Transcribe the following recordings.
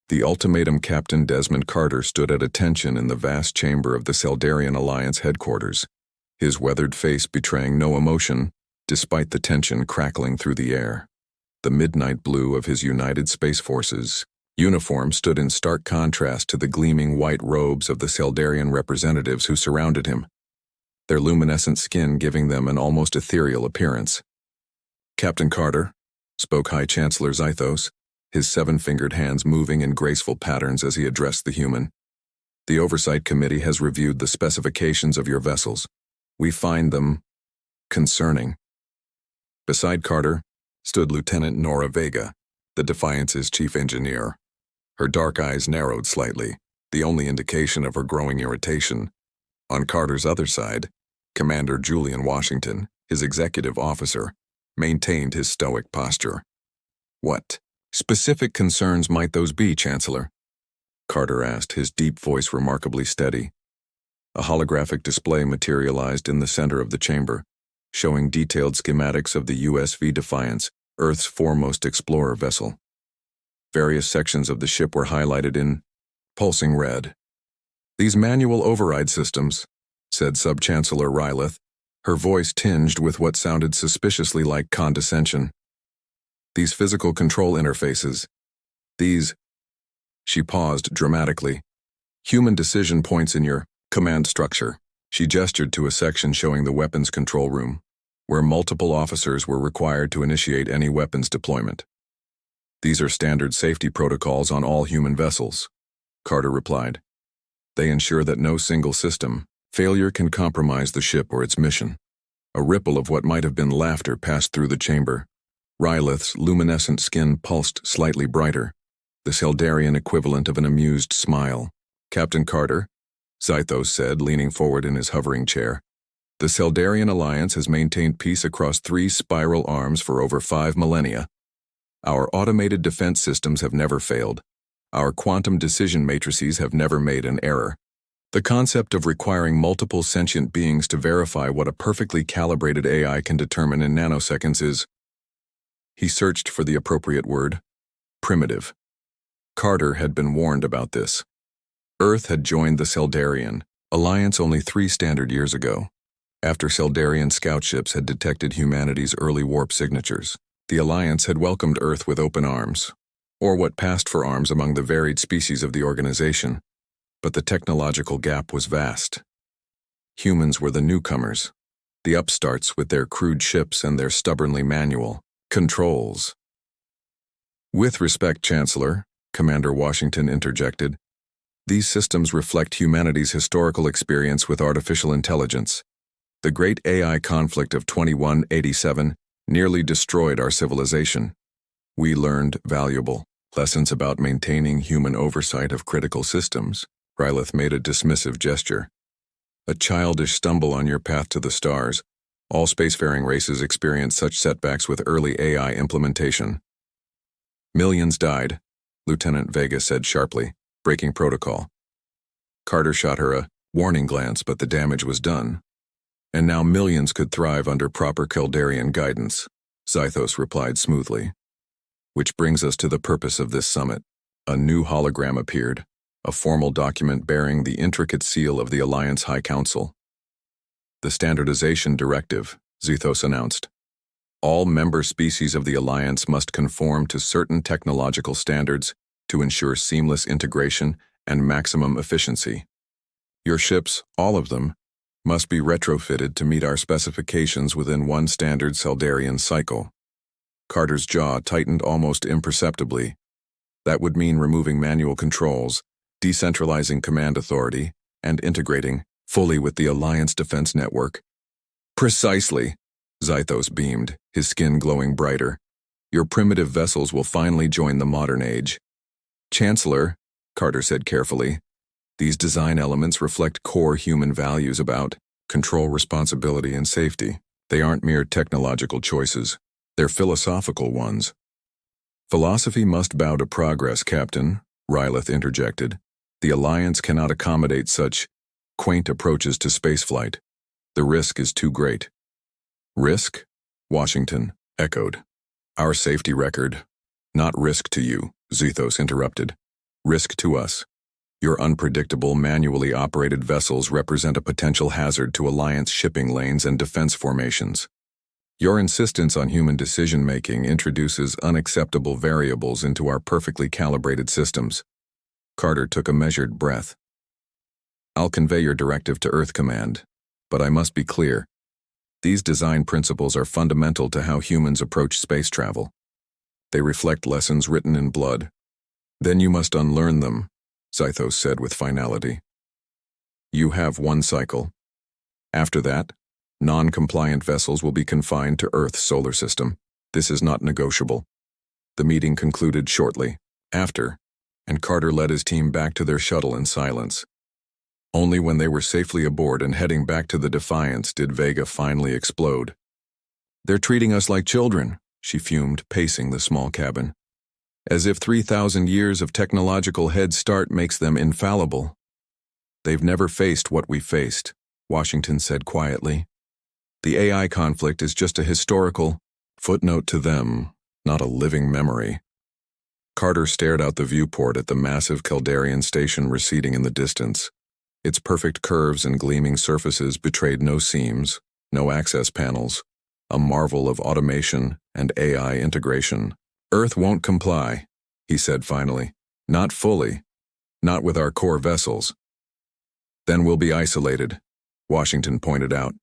The ultimatum Captain Desmond Carter stood at attention in the vast chamber of the Seldarian Alliance headquarters, his weathered face betraying no emotion, despite the tension crackling through the air. The midnight blue of his United Space Forces uniform stood in stark contrast to the gleaming white robes of the Seldarian representatives who surrounded him, their luminescent skin giving them an almost ethereal appearance. "Captain Carter," spoke High Chancellor Zythos, his seven-fingered hands moving in graceful patterns as he addressed the human. "The Oversight Committee has reviewed the specifications of your vessels. We find them concerning." Beside Carter stood Lieutenant Nora Vega, the Defiance's chief engineer. Her dark eyes narrowed slightly, the only indication of her growing irritation. On Carter's other side, Commander Julian Washington, his executive officer, maintained his stoic posture. "What specific concerns might those be, Chancellor?" Carter asked, his deep voice remarkably steady. A holographic display materialized in the center of the chamber, showing detailed schematics of the USV Defiance, Earth's foremost explorer vessel. Various sections of the ship were highlighted in pulsing red. "These manual override systems," said Sub-Chancellor Rylith, her voice tinged with what sounded suspiciously like condescension. "These physical control interfaces. These—" She paused dramatically. "Human decision points in your command structure." She gestured to a section showing the weapons control room, where multiple officers were required to initiate any weapons deployment. "These are standard safety protocols on all human vessels," Carter replied. "They ensure that no single system failure can compromise the ship or its mission." A ripple of what might have been laughter passed through the chamber. Rylith's luminescent skin pulsed slightly brighter, the Seldarian equivalent of an amused smile. "Captain Carter," Zythos said, leaning forward in his hovering chair, "the Seldarian Alliance has maintained peace across 3 spiral arms for over 5 millennia. Our automated defense systems have never failed. Our quantum decision matrices have never made an error. The concept of requiring multiple sentient beings to verify what a perfectly calibrated AI can determine in nanoseconds is—" He searched for the appropriate word. "Primitive." Carter had been warned about this. Earth had joined the Seldarian Alliance only 3 standard years ago, after Seldarian scout ships had detected humanity's early warp signatures. The Alliance had welcomed Earth with open arms, or what passed for arms among the varied species of the organization, but the technological gap was vast. Humans were the newcomers, the upstarts with their crude ships and their stubbornly manual controls. "With respect, Chancellor," Commander Washington interjected, "these systems reflect humanity's historical experience with artificial intelligence. The great AI conflict of 2187 nearly destroyed our civilization. We learned valuable lessons about maintaining human oversight of critical systems." Rylith made a dismissive gesture. "A childish stumble on your path to the stars. All spacefaring races experience such setbacks with early AI implementation." "Millions died," Lieutenant Vega said sharply, breaking protocol. Carter shot her a warning glance, but the damage was done. "And now millions could thrive under proper Seldarian guidance," Zythos replied smoothly. "Which brings us to the purpose of this summit." A new hologram appeared, a formal document bearing the intricate seal of the Alliance High Council. "The Standardization Directive," Zythos announced. "All member species of the Alliance must conform to certain technological standards to ensure seamless integration and maximum efficiency. Your ships, all of them, must be retrofitted to meet our specifications within one standard Seldarian cycle." Carter's jaw tightened almost imperceptibly. That would mean removing manual controls, decentralizing command authority, and integrating fully with the Alliance defense network. "Precisely," Zythos beamed, his skin glowing brighter. "Your primitive vessels will finally join the modern age." "Chancellor," Carter said carefully, "these design elements reflect core human values about control, responsibility, and safety. They aren't mere technological choices. They're philosophical ones." "Philosophy must bow to progress, Captain," Rylith interjected. "The Alliance cannot accommodate such quaint approaches to spaceflight. The risk is too great." "Risk?" Washington echoed. "Our safety record." "Not risk to you," Zythos interrupted. Risk to us. Your unpredictable, manually operated vessels represent a potential hazard to Alliance shipping lanes and defense formations. Your insistence on human decision-making introduces unacceptable variables into our perfectly calibrated systems. Carter took a measured breath. I'll convey your directive to Earth Command, but I must be clear. These design principles are fundamental to how humans approach space travel. They reflect lessons written in blood. Then you must unlearn them, Zythos said with finality. You have one cycle. After that, non-compliant vessels will be confined to Earth's solar system. This is not negotiable. The meeting concluded shortly after, and Carter led his team back to their shuttle in silence. Only when they were safely aboard and heading back to the Defiance did Vega finally explode. They're treating us like children, she fumed, pacing the small cabin. As if 3,000 years of technological head start makes them infallible. They've never faced what we faced, Washington said quietly. The AI conflict is just a historical footnote to them, not a living memory. Carter stared out the viewport at the massive Caldarian station receding in the distance. Its perfect curves and gleaming surfaces betrayed no seams, no access panels, a marvel of automation and AI integration. Earth won't comply, he said finally. Not fully. Not with our core vessels. Then we'll be isolated, Washington pointed out.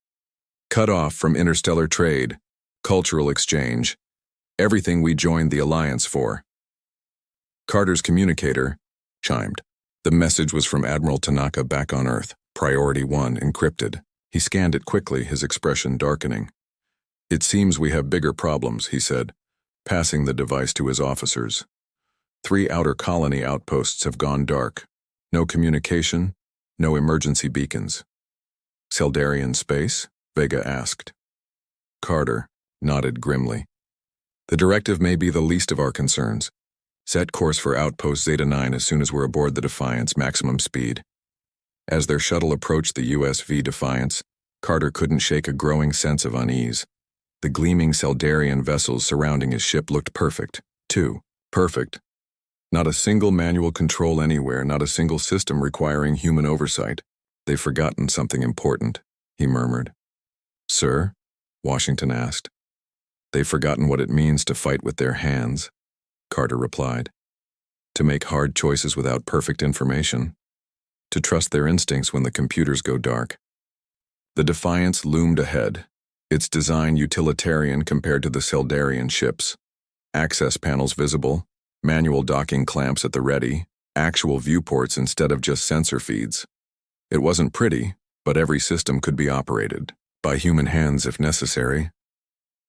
Cut off from interstellar trade, cultural exchange, everything we joined the Alliance for. Carter's communicator chimed. The message was from Admiral Tanaka back on Earth, Priority 1 encrypted. He scanned it quickly, his expression darkening. It seems we have bigger problems, he said, passing the device to his officers. 3 outer colony outposts have gone dark. No communication, no emergency beacons. Seldarian space? Vega asked. Carter nodded grimly. The directive may be the least of our concerns. Set course for Outpost Zeta 9 as soon as we're aboard the Defiance, maximum speed. As their shuttle approached the USV Defiance, Carter couldn't shake a growing sense of unease. The gleaming Seldarian vessels surrounding his ship looked perfect, too. Perfect. Not a single manual control anywhere, not a single system requiring human oversight. They've forgotten something important, he murmured. Sir? Washington asked. They've forgotten what it means to fight with their hands, Carter replied. To make hard choices without perfect information. To trust their instincts when the computers go dark. The Defiance loomed ahead, its design utilitarian compared to the Seldarian ships. Access panels visible, manual docking clamps at the ready, actual viewports instead of just sensor feeds. It wasn't pretty, but every system could be operated, by human hands if necessary.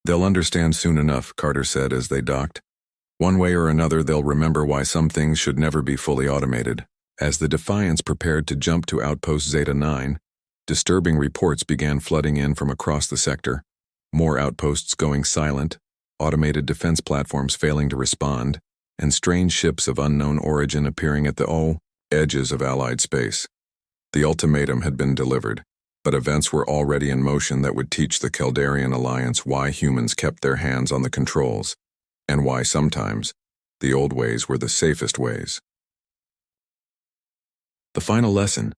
They'll understand soon enough, Carter said as they docked. One way or another they'll remember why some things should never be fully automated. As the Defiance prepared to jump to Outpost Zeta 9, disturbing reports began flooding in from across the sector. More outposts going silent, automated defense platforms failing to respond, and strange ships of unknown origin appearing at the edges of Allied space. The ultimatum had been delivered, but events were already in motion that would teach the Caldarian Alliance why humans kept their hands on the controls, and why sometimes the old ways were the safest ways. The final lesson.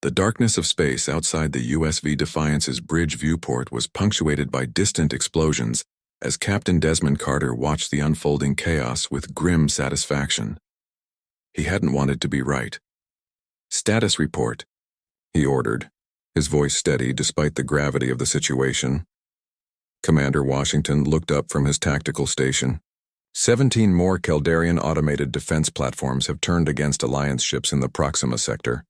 The darkness of space outside the USV Defiance's bridge viewport was punctuated by distant explosions as Captain Desmond Carter watched the unfolding chaos with grim satisfaction. He hadn't wanted to be right. Status report, he ordered, his voice steady despite the gravity of the situation. Commander Washington looked up from his tactical station. 17 more Caldarian automated defense platforms have turned against Alliance ships in the Proxima sector.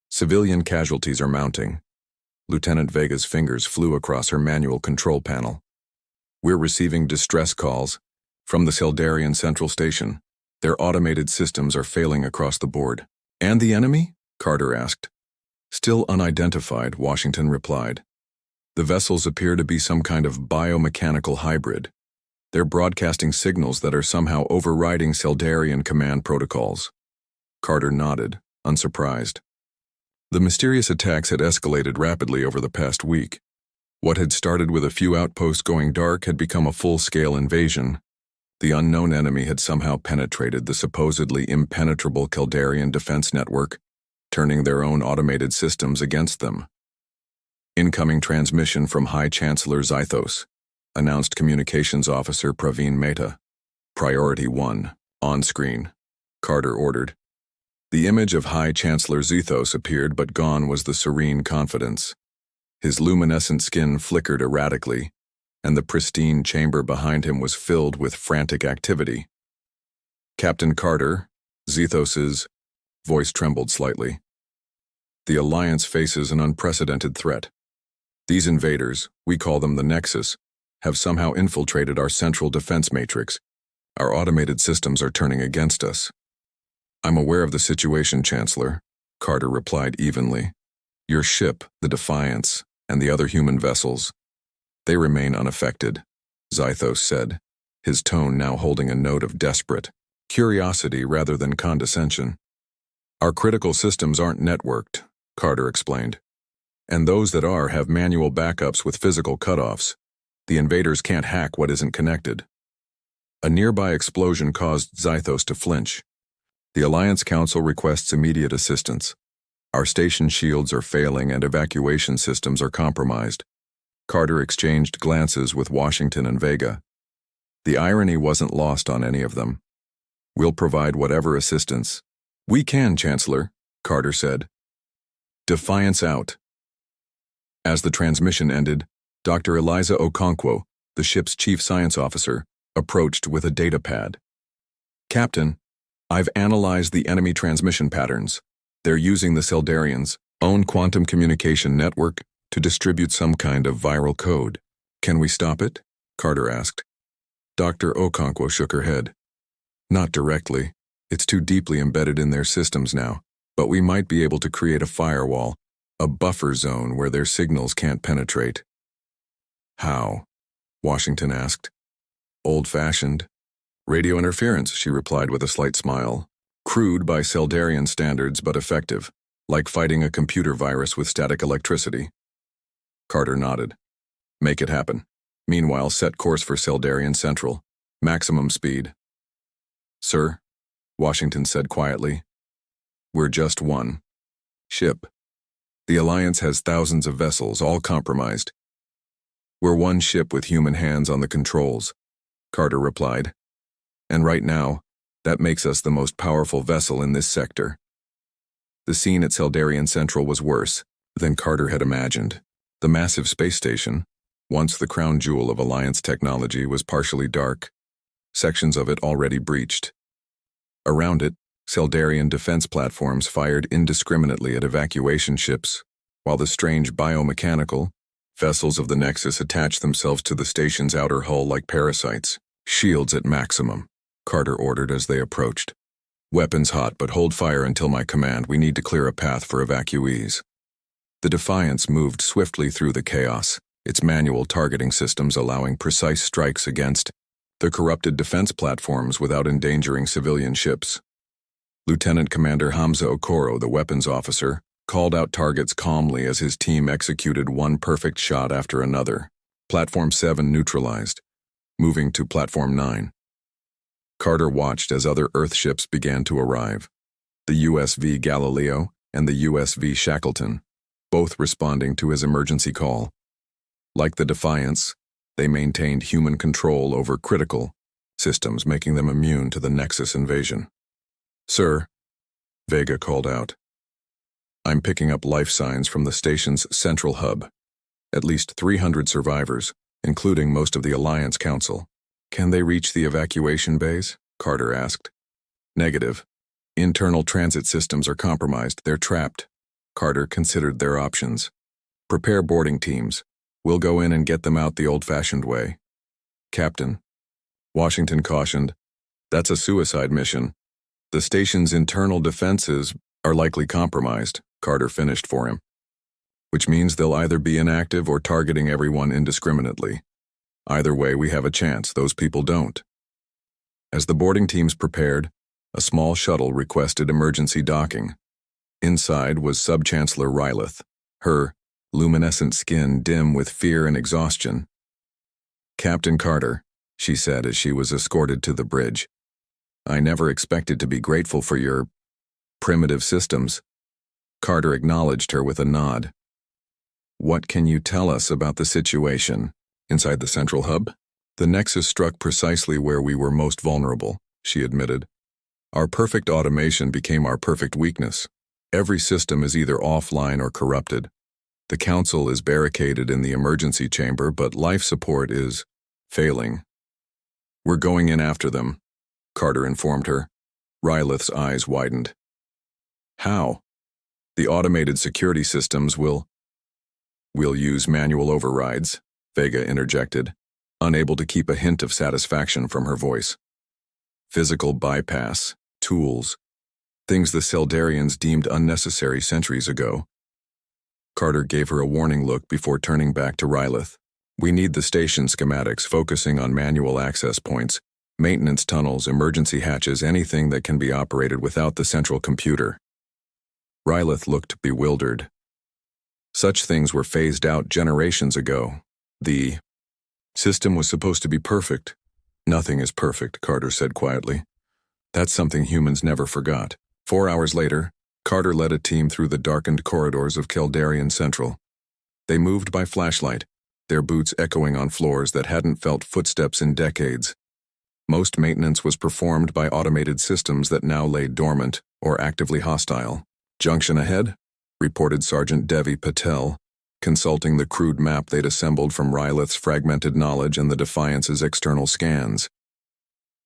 Civilian casualties are mounting. Lieutenant Vega's fingers flew across her manual control panel. We're receiving distress calls from the Seldarian Central Station. Their automated systems are failing across the board. And the enemy? Carter asked. Still unidentified, Washington replied. The vessels appear to be some kind of biomechanical hybrid. They're broadcasting signals that are somehow overriding Seldarian command protocols. Carter nodded, unsurprised. The mysterious attacks had escalated rapidly over the past week. What had started with a few outposts going dark had become a full-scale invasion. The unknown enemy had somehow penetrated the supposedly impenetrable Caldarian defense network, turning their own automated systems against them. Incoming transmission from High Chancellor Zythos, announced Communications Officer Praveen Mehta. Priority 1, on screen, Carter ordered. The image of High Chancellor Zythos appeared, but gone was the serene confidence. His luminescent skin flickered erratically, and the pristine chamber behind him was filled with frantic activity. Captain Carter, Zythos's voice trembled slightly. The Alliance faces an unprecedented threat. These invaders, we call them the Nexus, have somehow infiltrated our central defense matrix. Our automated systems are turning against us. I'm aware of the situation, Chancellor, Carter replied evenly. Your ship, the Defiance, and the other human vessels, they remain unaffected, Zythos said, his tone now holding a note of desperate curiosity rather than condescension. Our critical systems aren't networked, Carter explained. And those that are have manual backups with physical cutoffs. The invaders can't hack what isn't connected. A nearby explosion caused Zythos to flinch. The Alliance Council requests immediate assistance. Our station shields are failing and evacuation systems are compromised. Carter exchanged glances with Washington and Vega. The irony wasn't lost on any of them. We'll provide whatever assistance we can, Chancellor, Carter said. Defiance out. As the transmission ended, Dr. Eliza Okonkwo, the ship's chief science officer, approached with a data pad. Captain, I've analyzed the enemy transmission patterns. They're using the Celdarians' own quantum communication network to distribute some kind of viral code. Can we stop it? Carter asked. Dr. Okonkwo shook her head. Not directly. It's too deeply embedded in their systems now, but we might be able to create a firewall, a buffer zone where their signals can't penetrate. How? Washington asked. Old-fashioned. Radio interference, she replied with a slight smile. Crude by Celdarian standards, but effective, like fighting a computer virus with static electricity. Carter nodded. Make it happen. Meanwhile, set course for Celdarian Central. Maximum speed. Sir, Washington said quietly. We're just one ship. The Alliance has thousands of vessels, all compromised. We're one ship with human hands on the controls, Carter replied. And right now, that makes us the most powerful vessel in this sector. The scene at Celdarian Central was worse than Carter had imagined. The massive space station, once the crown jewel of Alliance technology, was partially dark, sections of it already breached. Around it, Celdarian defense platforms fired indiscriminately at evacuation ships, while the strange biomechanical vessels of the Nexus attached themselves to the station's outer hull like parasites. Shields at maximum, Carter ordered as they approached. Weapons hot, but hold fire until my command. We need to clear a path for evacuees. The Defiance moved swiftly through the chaos, its manual targeting systems allowing precise strikes against the corrupted defense platforms without endangering civilian ships. Lieutenant Commander Hamza Okoro, the weapons officer, called out targets calmly as his team executed one perfect shot after another. Platform 7 neutralized, moving to Platform 9. Carter watched as other Earth ships began to arrive. The USV Galileo and the USV Shackleton, both responding to his emergency call. Like the Defiance, they maintained human control over critical systems, making them immune to the Nexus invasion. Sir, Vega called out. I'm picking up life signs from the station's central hub. At least 300 survivors, including most of the Alliance Council. Can they reach the evacuation bays? Carter asked. Negative. Internal transit systems are compromised. They're trapped. Carter considered their options. Prepare boarding teams. We'll go in and get them out the old-fashioned way. Captain, Washington cautioned, that's a suicide mission. The station's internal defenses are likely compromised, Carter finished for him. Which means they'll either be inactive or targeting everyone indiscriminately. Either way, we have a chance. Those people don't. As the boarding teams prepared, a small shuttle requested emergency docking. Inside was Sub-Chancellor Rylith, her luminescent skin dim with fear and exhaustion. Captain Carter, she said as she was escorted to the bridge. "I never expected to be grateful for your primitive systems." Carter acknowledged her with a nod. "What can you tell us about the situation inside the central hub?" "The Nexus struck precisely where we were most vulnerable," she admitted. "Our perfect automation became our perfect weakness. Every system is either offline or corrupted. The Council is barricaded in the emergency chamber, but life support is failing." "We're going in after them," Carter informed her. Rylith's eyes widened. "How?" "The automated security systems will use manual overrides," Vega interjected, unable to keep a hint of satisfaction from her voice. "Physical bypass, tools, things the Seldarians deemed unnecessary centuries ago." Carter gave her a warning look before turning back to Rylith. "We need the station schematics focusing on manual access points, maintenance tunnels, emergency hatches, anything that can be operated without the central computer." Rylith looked bewildered. Such things were phased out generations ago. The system was supposed to be perfect. "Nothing is perfect," Carter said quietly. "That's something humans never forgot." 4 hours later, Carter led a team through the darkened corridors of Caldarian Central. They moved by flashlight, their boots echoing on floors that hadn't felt footsteps in decades. Most maintenance was performed by automated systems that now lay dormant or actively hostile. "Junction ahead," reported Sergeant Devi Patel, consulting the crude map they'd assembled from Rylith's fragmented knowledge and the Defiance's external scans.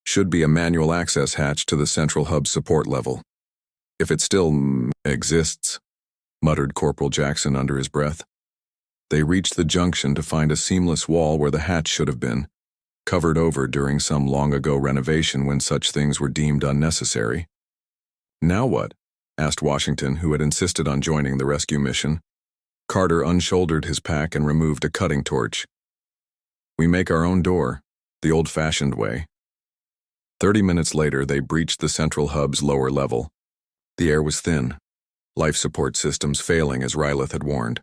"Should be a manual access hatch to the central hub support level. If it still exists," muttered Corporal Jackson under his breath. They reached the junction to find a seamless wall where the hatch should have been, covered over during some long-ago renovation when such things were deemed unnecessary. "Now what?" asked Washington, who had insisted on joining the rescue mission. Carter unshouldered his pack and removed a cutting torch. "We make our own door, the old-fashioned way." 30 minutes later, they breached the central hub's lower level. The air was thin, life support systems failing as Rylith had warned.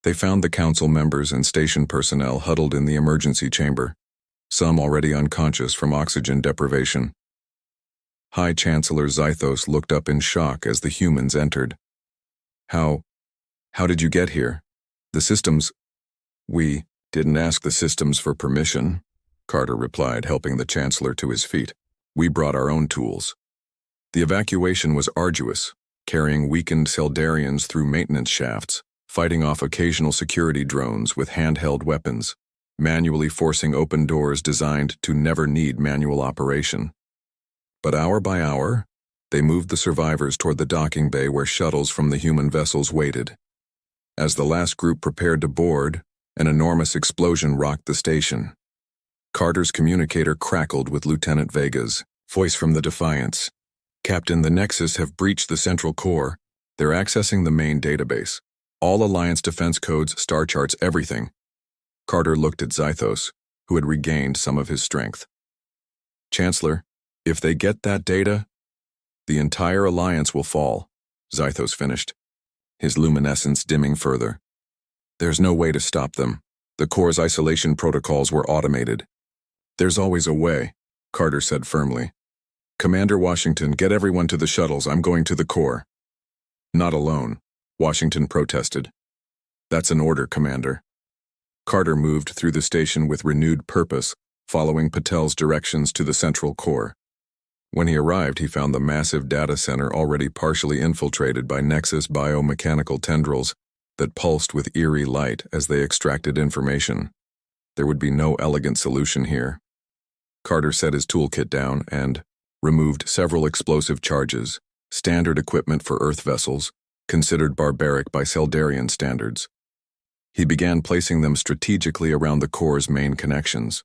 They found the Council members and station personnel huddled in the emergency chamber, some already unconscious from oxygen deprivation. High Chancellor Zythos looked up in shock as the humans entered. How did you get here?" "The systems—" "We didn't ask the systems for permission," Carter replied, helping the Chancellor to his feet. "We brought our own tools." The evacuation was arduous, carrying weakened Seldarians through maintenance shafts, fighting off occasional security drones with handheld weapons, manually forcing open doors designed to never need manual operation. But hour by hour, they moved the survivors toward the docking bay where shuttles from the human vessels waited. As the last group prepared to board, an enormous explosion rocked the station. Carter's communicator crackled with Lieutenant Vega's voice from the Defiance. "Captain, the Nexus have breached the central core. They're accessing the main database. All Alliance defense codes, star charts, everything." Carter looked at Zythos, who had regained some of his strength. "Chancellor, if they get that data, the entire Alliance will fall," Zythos finished, his luminescence dimming further. "There's no way to stop them. The core's isolation protocols were automated." "There's always a way," Carter said firmly. "Commander Washington, get everyone to the shuttles. I'm going to the core." "Not alone," Washington protested. "That's an order, Commander." Carter moved through the station with renewed purpose, following Patel's directions to the central core. When he arrived, he found the massive data center already partially infiltrated by Nexus biomechanical tendrils that pulsed with eerie light as they extracted information. There would be no elegant solution here. Carter set his toolkit down and removed several explosive charges, standard equipment for Earth vessels, considered barbaric by Seldarian standards. He began placing them strategically around the core's main connections.